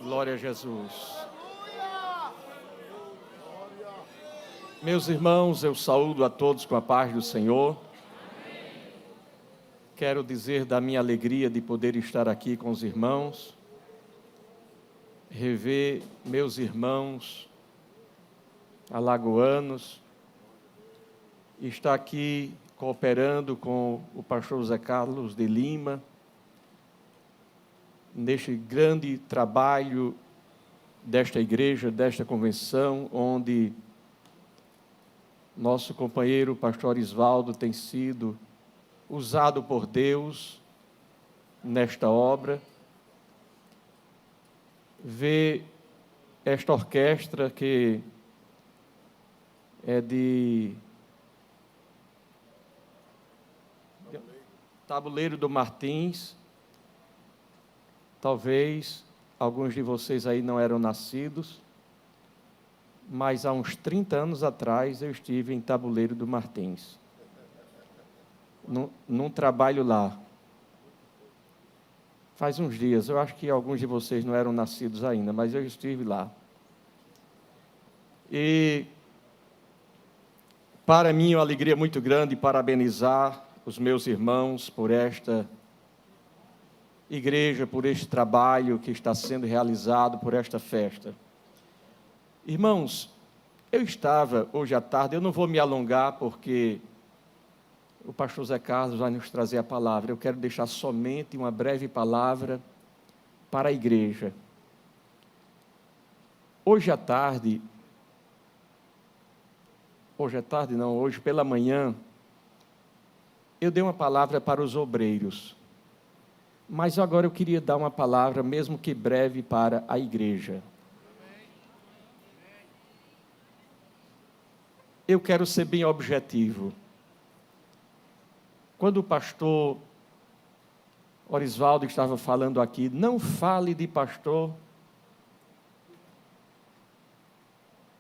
Glória a Jesus. Meus irmãos, eu saúdo a todos com a paz do Senhor. Quero dizer da minha alegria de poder estar aqui com os irmãos, rever meus irmãos alagoanos, estar aqui cooperando com o pastor José Carlos de Lima, neste grande trabalho desta igreja, desta convenção, onde nosso companheiro, pastor Isvaldo, tem sido usado por Deus nesta obra. Ver esta orquestra que é de Tabuleiro do Martins. Talvez alguns de vocês aí não eram nascidos, mas há uns 30 anos atrás eu estive em Tabuleiro do Martins, num trabalho lá. Faz uns dias, eu acho que alguns de vocês não eram nascidos ainda, mas eu estive lá. E para mim é uma alegria muito grande parabenizar os meus irmãos por esta igreja, por este trabalho que está sendo realizado, por esta festa. Irmãos, eu estava hoje à tarde, eu não vou me alongar porque o pastor Zé Carlos vai nos trazer a palavra. Eu quero deixar somente uma breve palavra para a igreja. Hoje pela manhã, eu dei uma palavra para os obreiros. Mas agora eu queria dar uma palavra, mesmo que breve, para a igreja. Eu quero ser bem objetivo. Quando o pastor Orisvaldo estava falando aqui, não fale de pastor,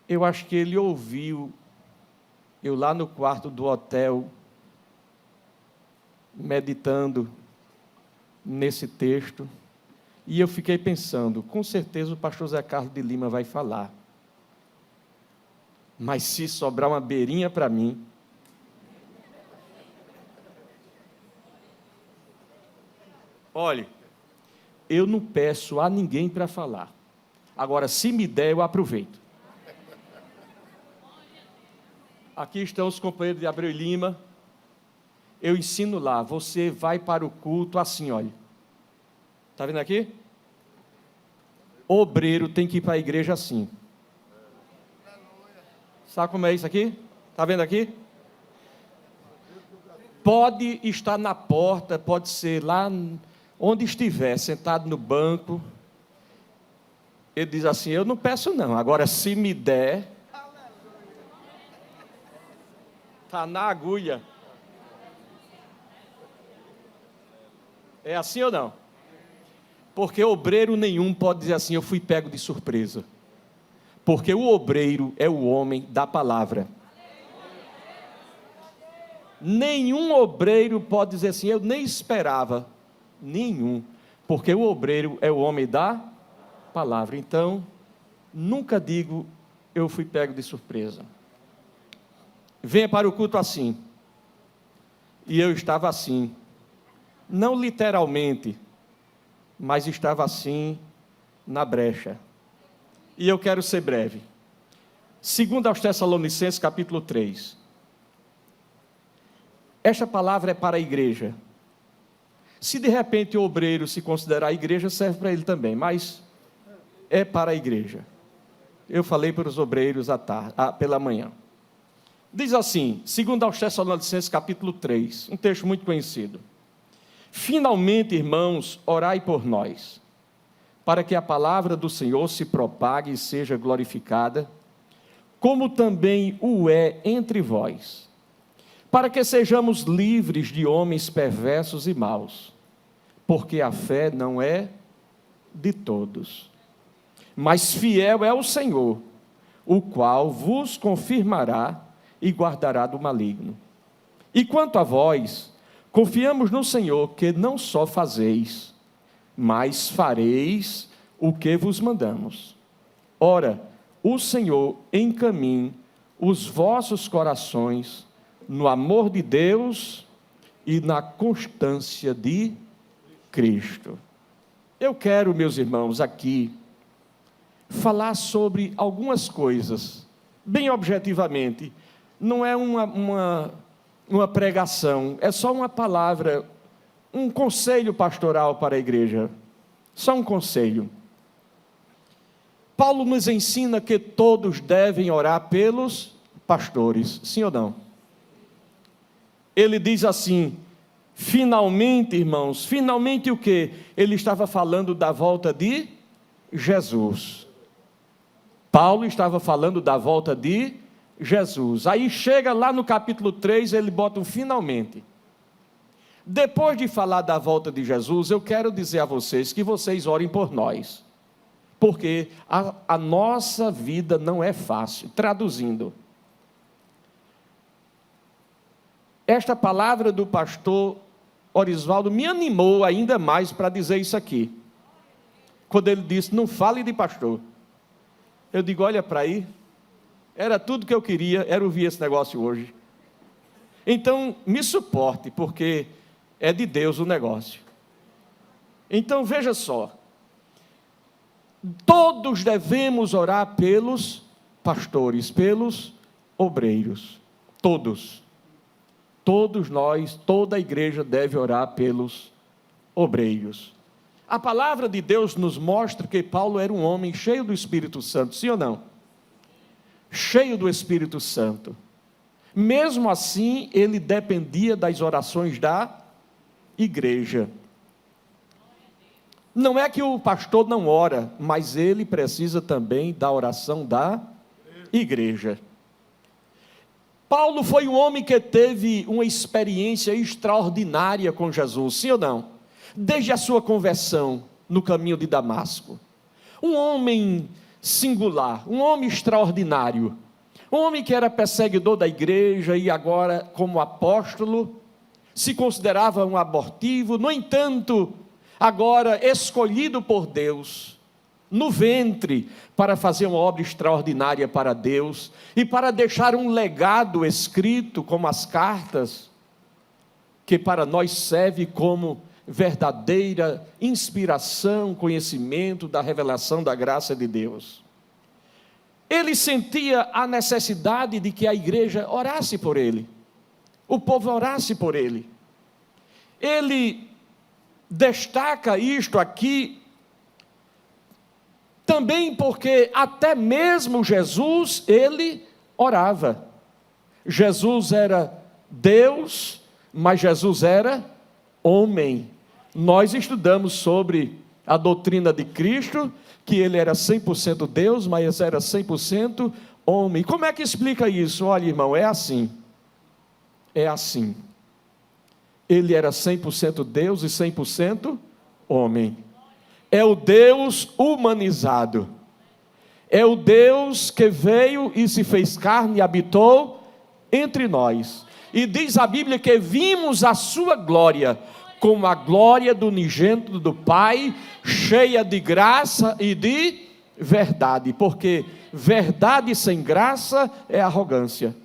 eu acho que ele ouviu, eu lá no quarto do hotel, meditando nesse texto, e eu fiquei pensando, com certeza o pastor Zé Carlos de Lima vai falar, mas se sobrar uma beirinha para mim, olhe, eu não peço a ninguém para falar, agora se me der eu aproveito. Aqui estão os companheiros de Abreu e Lima. Eu ensino lá, você vai para o culto assim, olha. Está vendo aqui? Obreiro tem que ir para a igreja assim. Sabe como é isso aqui? Está vendo aqui? Pode estar na porta, pode ser lá onde estiver, sentado no banco. Ele diz assim, eu não peço não, agora se me der, está na agulha. É assim ou não? Porque obreiro nenhum pode dizer assim, eu fui pego de surpresa. Porque o obreiro é o homem da palavra. Nenhum obreiro pode dizer assim, eu nem esperava. Nenhum. Porque o obreiro é o homem da palavra. Então, nunca digo, eu fui pego de surpresa. Venha para o culto assim. E eu estava assim. Não literalmente, mas estava assim na brecha. E eu quero ser breve. 2 aos Tessalonicenses, capítulo 3. Esta palavra é para a igreja. Se de repente o obreiro se considerar a igreja, serve para ele também, mas é para a igreja. Eu falei para os obreiros pela manhã. Diz assim, 2 aos Tessalonicenses, capítulo 3, um texto muito conhecido. Finalmente, irmãos, orai por nós, para que a palavra do Senhor se propague e seja glorificada, como também o é entre vós, para que sejamos livres de homens perversos e maus, porque a fé não é de todos, mas fiel é o Senhor, o qual vos confirmará e guardará do maligno. E quanto a vós, confiamos no Senhor que não só fazeis, mas fareis o que vos mandamos. Ora, o Senhor encaminhe os vossos corações no amor de Deus e na constância de Cristo. Eu quero, meus irmãos, aqui falar sobre algumas coisas, bem objetivamente. Não é uma pregação, é só uma palavra, um conselho pastoral para a igreja. Só um conselho. Paulo nos ensina que todos devem orar pelos pastores, sim ou não? Ele diz assim, finalmente, irmãos, finalmente o quê? Ele estava falando da volta de Jesus. Paulo estava falando da volta de Jesus. Aí chega lá no capítulo 3, ele bota um finalmente. Depois de falar da volta de Jesus, eu quero dizer a vocês que vocês orem por nós. Porque a nossa vida não é fácil. Traduzindo, esta palavra do pastor Orisvaldo me animou ainda mais para dizer isso aqui. Quando ele disse, não fale de pastor. Eu digo, olha para aí, era tudo que eu queria, era ouvir esse negócio hoje. Então, me suporte, porque é de Deus o negócio. Então, veja só. Todos devemos orar pelos pastores, pelos obreiros. Todos. Todos nós, toda a igreja deve orar pelos obreiros. A palavra de Deus nos mostra que Paulo era um homem cheio do Espírito Santo, sim ou não? Cheio do Espírito Santo. Mesmo assim, ele dependia das orações da igreja. Não é que o pastor não ora, mas ele precisa também da oração da igreja. Paulo foi um homem que teve uma experiência extraordinária com Jesus, sim ou não? Desde a sua conversão no caminho de Damasco. Um homem singular, um homem extraordinário. Um homem que era perseguidor da igreja e agora, como apóstolo, se considerava um abortivo. No entanto, agora escolhido por Deus, no ventre, para fazer uma obra extraordinária para Deus, e para deixar um legado escrito, como as cartas, que para nós serve como verdadeira inspiração, conhecimento da revelação da graça de Deus. Ele sentia a necessidade de que a igreja orasse por ele, o povo orasse por ele. Ele destaca isto aqui, também porque até mesmo Jesus, ele orava. Jesus era Deus, mas Jesus era homem. Nós estudamos sobre a doutrina de Cristo, que ele era 100% Deus, mas era 100% homem. Como é que explica isso? Olha, irmão, é assim. É assim. Ele era 100% Deus e 100% homem. É o Deus humanizado. É o Deus que veio e se fez carne e habitou entre nós. E diz a Bíblia que vimos a sua glória, como a glória do unigênito do Pai, cheia de graça e de verdade. Porque verdade sem graça é arrogância.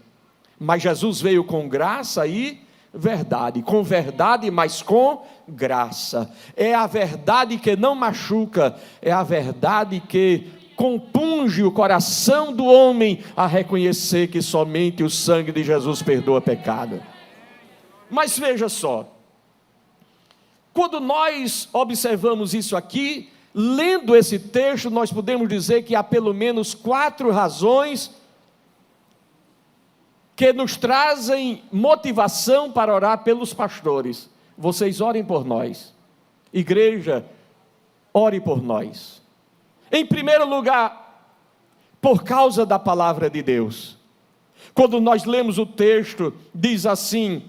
Mas Jesus veio com graça e verdade, com verdade, mas com graça. É a verdade que não machuca, é a verdade que compunge o coração do homem a reconhecer que somente o sangue de Jesus perdoa pecado. Mas veja só, quando nós observamos isso aqui, lendo esse texto, nós podemos dizer que há pelo menos 4 razões que nos trazem motivação para orar pelos pastores. Vocês orem por nós. Igreja, ore por nós. Em primeiro lugar, por causa da palavra de Deus. Quando nós lemos o texto, diz assim: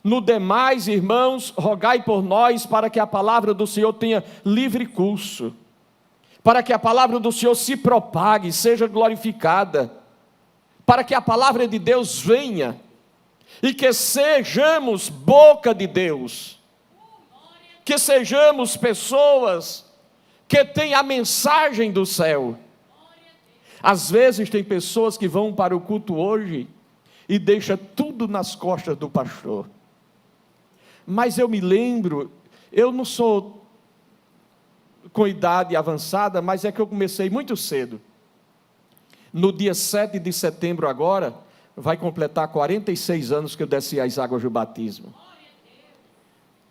no demais, irmãos, rogai por nós para que a palavra do Senhor tenha livre curso, para que a palavra do Senhor se propague, seja glorificada, para que a palavra de Deus venha, e que sejamos boca de Deus, que sejamos pessoas que tem a mensagem do céu. Às vezes tem pessoas que vão para o culto hoje e deixam tudo nas costas do pastor. Mas eu me lembro, eu não sou com idade avançada, mas é que eu comecei muito cedo. No dia 7 de setembro agora, vai completar 46 anos que eu desci as águas do batismo.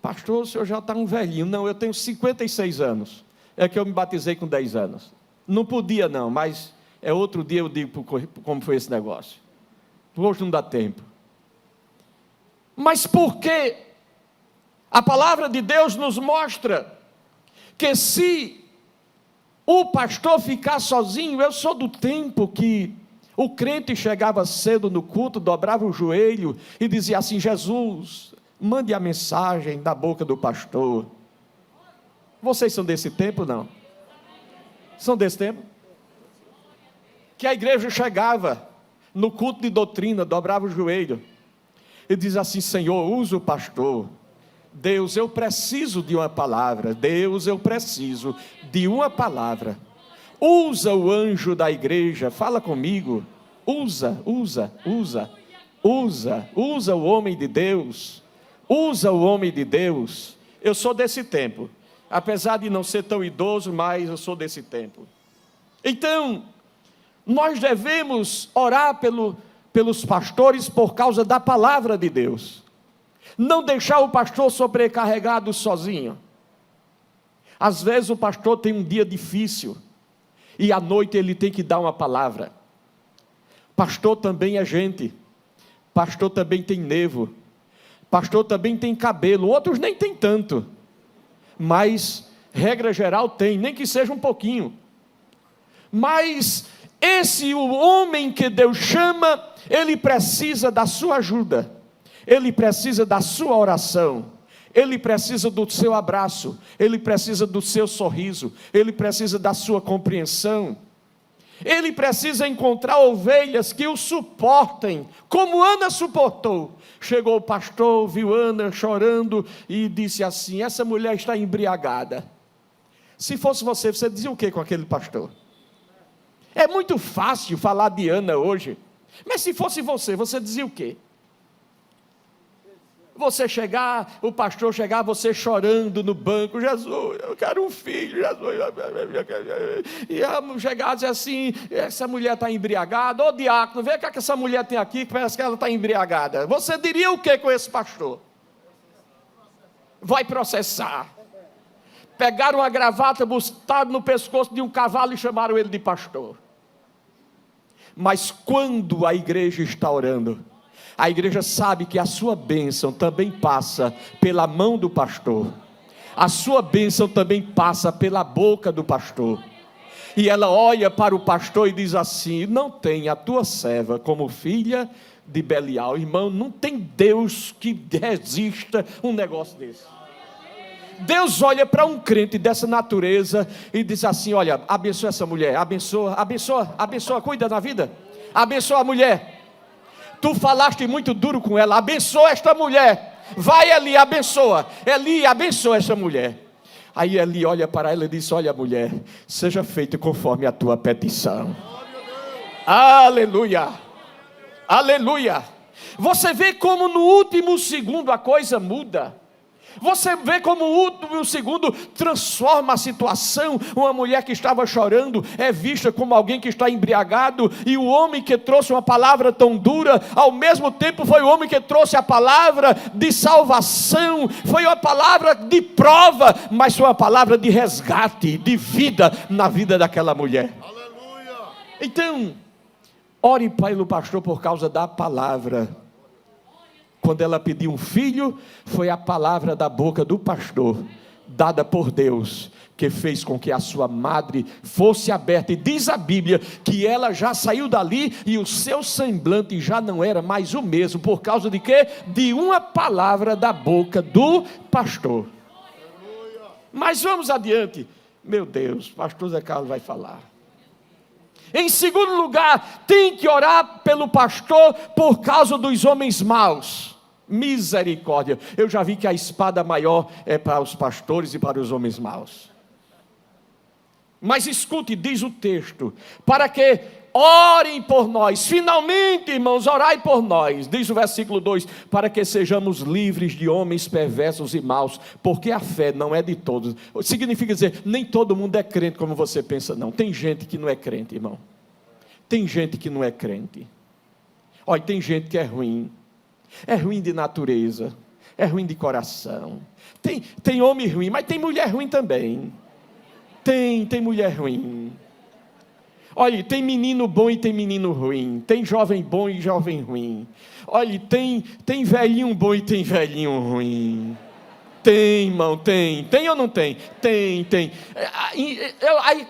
Pastor, o senhor já está um velhinho. Não, eu tenho 56 anos. É que eu me batizei com 10 anos. Não podia não, mas é outro dia eu digo como foi esse negócio. Hoje não dá tempo. Mas por que a palavra de Deus nos mostra que se o pastor ficar sozinho, eu sou do tempo que o crente chegava cedo no culto, dobrava o joelho e dizia assim: Jesus, mande a mensagem da boca do pastor. Vocês são desse tempo, não? São desse tempo? Que a igreja chegava no culto de doutrina, dobrava o joelho e dizia assim: Senhor, usa o pastor. Deus, eu preciso de uma palavra. Deus, eu preciso de uma palavra. Usa o anjo da igreja, fala comigo. Usa o homem de Deus. Usa o homem de Deus. Eu sou desse tempo. Apesar de não ser tão idoso, mas eu sou desse tempo. Então, nós devemos orar pelos pastores por causa da palavra de Deus. Não deixar o pastor sobrecarregado sozinho. Às vezes o pastor tem um dia difícil e à noite ele tem que dar uma palavra. Pastor também é gente. Pastor também tem nervo. Pastor também tem cabelo. Outros nem tem tanto. Mas, regra geral, tem, nem que seja um pouquinho. Mas o homem que Deus chama, ele precisa da sua ajuda. Ele precisa da sua oração, ele precisa do seu abraço, ele precisa do seu sorriso, ele precisa da sua compreensão, ele precisa encontrar ovelhas que o suportem, como Ana suportou. Chegou o pastor, viu Ana chorando e disse assim: essa mulher está embriagada. Se fosse você dizia o que com aquele pastor? É muito fácil falar de Ana hoje, mas se fosse você dizia o quê? Você chegar, o pastor chegar, você chorando no banco: Jesus, eu quero um filho, Jesus. E chegar e dizer assim: essa mulher está embriagada. Ô diácono, vê o que essa mulher tem aqui, que parece que ela está embriagada. Você diria o que com esse pastor? Vai processar. Pegaram uma gravata, botaram no pescoço de um cavalo e chamaram ele de pastor. Mas quando a igreja está orando, a igreja sabe que a sua bênção também passa pela mão do pastor. A sua bênção também passa pela boca do pastor. E ela olha para o pastor e diz assim: não tem a tua serva como filha de Belial. Irmão, não tem Deus que resista um negócio desse. Deus olha para um crente dessa natureza e diz assim: olha, abençoa essa mulher, abençoa, cuida da vida, abençoa a mulher. Tu falaste muito duro com ela, abençoa esta mulher. Vai Eli, abençoa. Eli, abençoa essa mulher. Aí Eli olha para ela e diz: olha mulher, seja feito conforme a tua petição. Aleluia, aleluia. Você vê como no último segundo a coisa muda. Você vê como o último segundo transforma a situação. Uma mulher que estava chorando é vista como alguém que está embriagado, e o homem que trouxe uma palavra tão dura, ao mesmo tempo foi o homem que trouxe a palavra de salvação, foi uma palavra de prova, mas foi uma palavra de resgate, de vida na vida daquela mulher. Aleluia. Então, ore pelo pastor por causa da palavra. Quando ela pediu um filho, foi a palavra da boca do pastor, dada por Deus, que fez com que a sua madre fosse aberta. E diz a Bíblia que ela já saiu dali e o seu semblante já não era mais o mesmo. Por causa de quê? De uma palavra da boca do pastor. Mas vamos adiante. Meu Deus, pastor Zé Carlos vai falar. Em segundo lugar, tem que orar pelo pastor por causa dos homens maus. Misericórdia. Eu já vi que a espada maior é para os pastores e para os homens maus. Mas escute, diz o texto, para que orem por nós. Finalmente, irmãos, orai por nós. Diz o versículo 2, para que sejamos livres de homens perversos e maus, porque a fé não é de todos. Significa dizer, nem todo mundo é crente como você pensa, não. Tem gente que não é crente, irmão. Tem gente que não é crente. Olha, tem gente que é ruim de natureza, é ruim de coração. Tem homem ruim, mas tem mulher ruim também. Tem mulher ruim. Olha, tem menino bom e tem menino ruim. Tem jovem bom e jovem ruim. Olha, tem velhinho bom e tem velhinho ruim. Tem, irmão, tem. Tem ou não tem? Tem.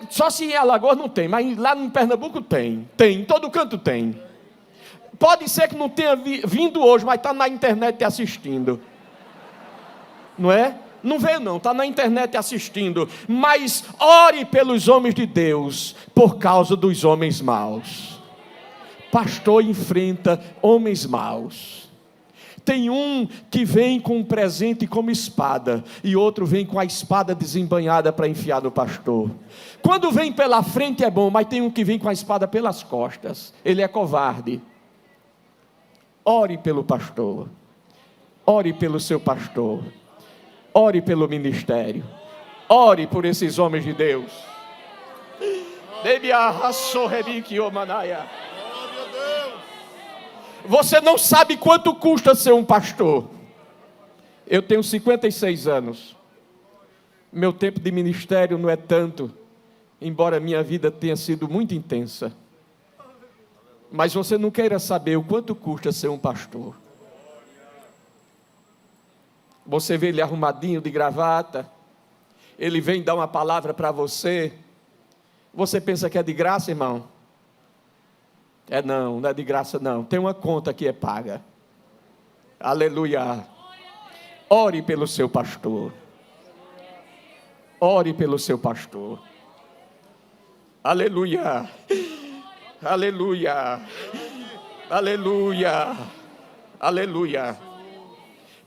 Só se em Alagoas não tem, mas lá em Pernambuco tem. Tem, em todo canto tem. Pode ser que não tenha vindo hoje, mas está na internet assistindo. Não é? Não vê não, está na internet assistindo. Mas ore pelos homens de Deus, por causa dos homens maus. Pastor enfrenta homens maus. Tem um que vem com um presente como espada, e outro vem com a espada desembainhada para enfiar no pastor. Quando vem pela frente é bom, mas tem um que vem com a espada pelas costas. Ele é covarde. Ore pelo pastor. Ore pelo seu pastor. Ore pelo ministério. Ore por esses homens de Deus. Você não sabe quanto custa ser um pastor. Eu tenho 56 anos. Meu tempo de ministério não é tanto, embora minha vida tenha sido muito intensa. Mas você não queira saber o quanto custa ser um pastor. Você vê ele arrumadinho de gravata, ele vem dar uma palavra para você. Você pensa que é de graça, irmão? Não é de graça não. Tem uma conta que é paga. Aleluia. Ore pelo seu pastor. Ore pelo seu pastor. Aleluia. Aleluia. Aleluia. Aleluia.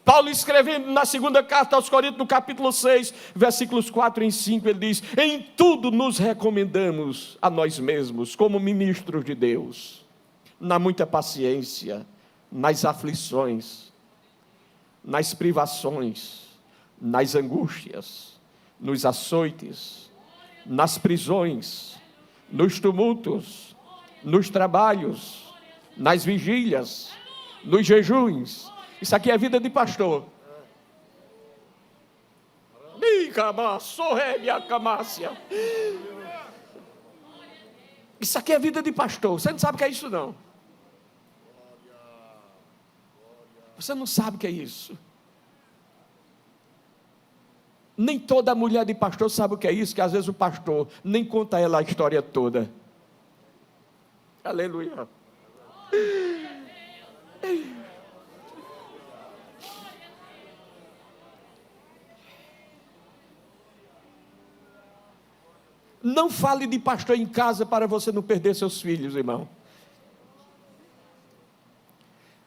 Paulo escrevendo na segunda carta aos Coríntios, no capítulo 6, versículos 4 e 5, ele diz: em tudo nos recomendamos a nós mesmos, como ministros de Deus, na muita paciência, nas aflições, nas privações, nas angústias, nos açoites, nas prisões, nos tumultos, nos trabalhos, nas vigílias, nos jejuns. Isso aqui é vida de pastor. Isso aqui é vida de pastor. Você não sabe o que é isso, não. Você não sabe o que é isso. Nem toda mulher de pastor sabe o que é isso, que às vezes o pastor nem conta a ela a história toda. Aleluia. Não fale de pastor em casa para você não perder seus filhos, irmão.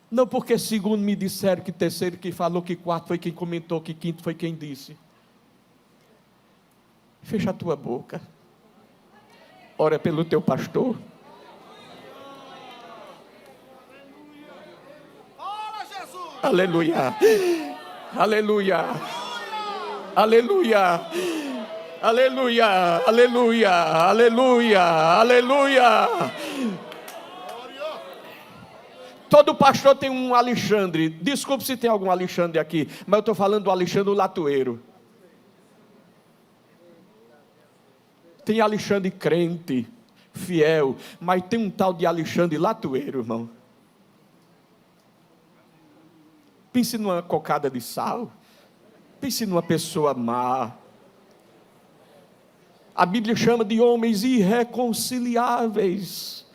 Não, porque segundo me disseram que terceiro que falou, que quarto foi quem comentou, que quinto foi quem disse. Fecha a tua boca. Ora pelo teu pastor. Aleluia. Aleluia. Aleluia. Aleluia, aleluia, aleluia, aleluia. Todo pastor tem um Alexandre. Desculpe se tem algum Alexandre aqui, mas eu estou falando do Alexandre Latoeiro. Tem Alexandre crente, fiel, mas tem um tal de Alexandre Latoeiro, irmão. Pense numa cocada de sal. Pense numa pessoa má. A Bíblia chama de homens irreconciliáveis.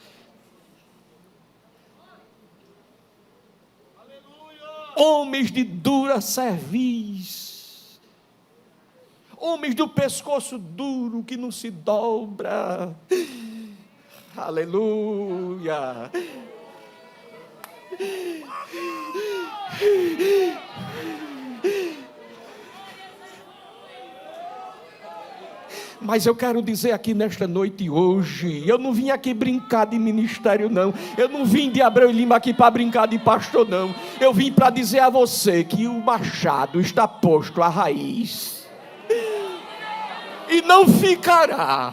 Homens de dura cerviz. Homens do pescoço duro que não se dobra. Aleluia. Mas eu quero dizer aqui nesta noite hoje, eu não vim aqui brincar de ministério não, eu não vim de Abreu e Lima aqui para brincar de pastor não, eu vim para dizer a você que o machado está posto à raiz, e não ficará,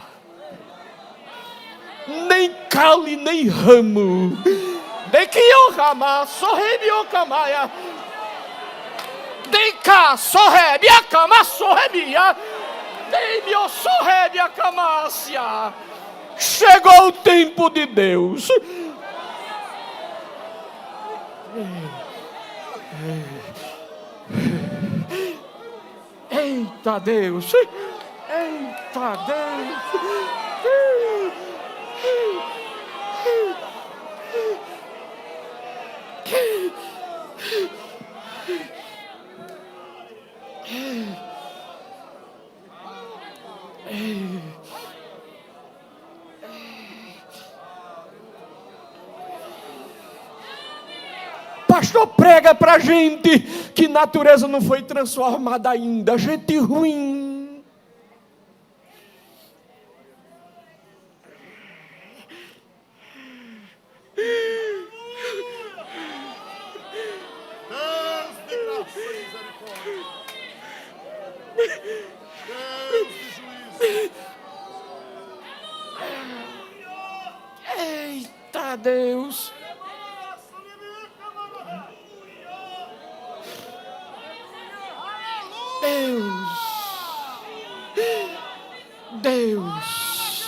nem caule nem ramo, de que eu ramar, sorrebe o camaia, de cá, sorrebe a cama, sorrebia, dei-me o sorrebe a camácia. Chegou o tempo de Deus. Eita Deus, eita Deus. Pastor, prega pra gente que natureza não foi transformada ainda, gente ruim. Eita Deus. Deus,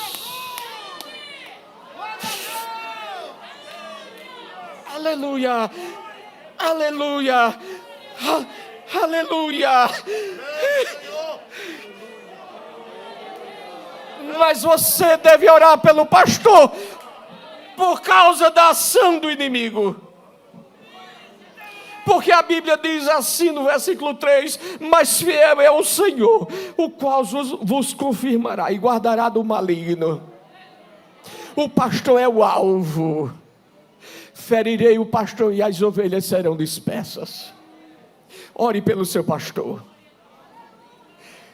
aleluia, aleluia, aleluia. Mas você deve orar pelo pastor por causa da ação do inimigo. Porque a Bíblia diz assim no versículo 3: mas fiel é o Senhor, o qual vos confirmará e guardará do maligno. O pastor é o alvo. Ferirei o pastor e as ovelhas serão dispersas. Ore pelo seu pastor.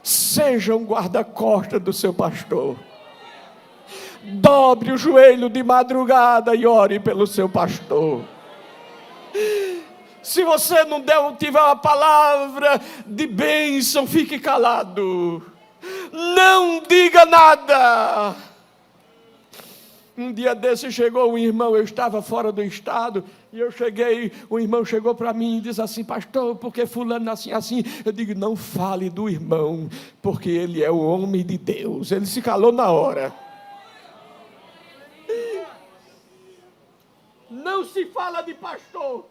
Seja um guarda-costas do seu pastor. Dobre o joelho de madrugada e ore pelo seu pastor. Se você não tiver uma palavra de bênção, fique calado. Não diga nada. Um dia desse chegou um irmão, eu estava fora do estado, e eu cheguei, o irmão chegou para mim e disse assim: pastor, por que fulano assim? Eu digo: não fale do irmão, porque ele é o homem de Deus. Ele se calou na hora. Não se fala de pastor.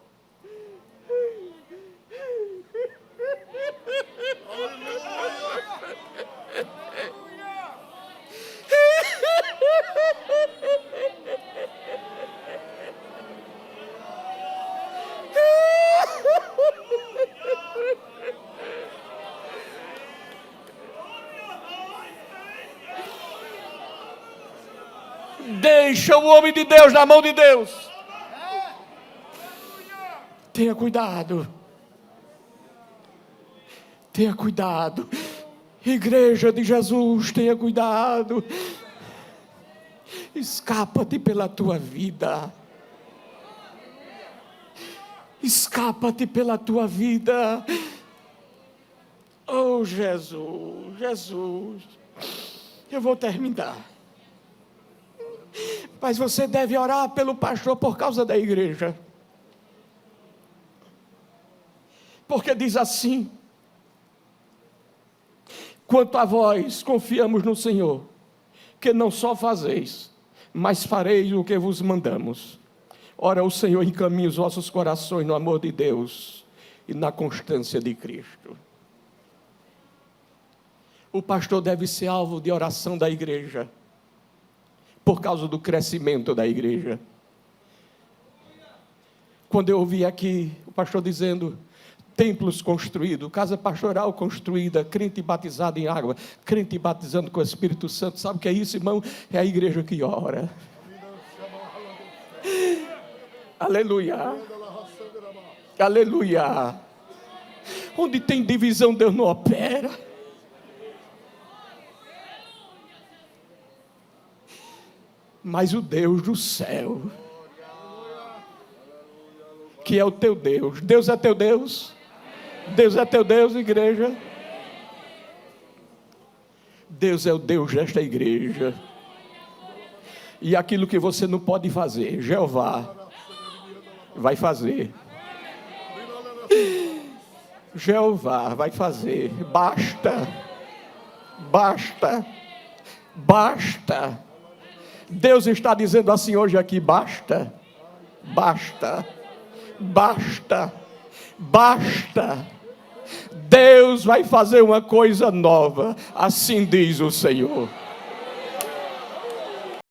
Deixa o homem de Deus na mão de Deus. Tenha cuidado. Tenha cuidado. Igreja de Jesus, tenha cuidado. Escapa-te pela tua vida. Escapa-te pela tua vida. Oh Jesus, Jesus. Eu vou terminar. Mas você deve orar pelo pastor por causa da igreja. Porque diz assim: quanto a vós, confiamos no Senhor, que não só fazeis, mas fareis o que vos mandamos. Ora, o Senhor encaminha os vossos corações no amor de Deus e na constância de Cristo. O pastor deve ser alvo de oração da igreja, por causa do crescimento da igreja. Quando eu ouvi aqui o pastor dizendo: templos construídos, casa pastoral construída, crente batizado em água, crente batizando com o Espírito Santo. Sabe o que é isso, irmão? É a igreja que ora. Aleluia. Aleluia. Onde tem divisão, Deus não opera. Mas o Deus do céu, que é o teu Deus. Deus é teu Deus? Deus é teu Deus, igreja? Deus é o Deus desta igreja. E aquilo que você não pode fazer, Jeová vai fazer. Jeová vai fazer. Basta. Basta. Basta. Deus está dizendo assim hoje aqui: basta. Basta. Basta. Basta. Deus vai fazer uma coisa nova, assim diz o Senhor.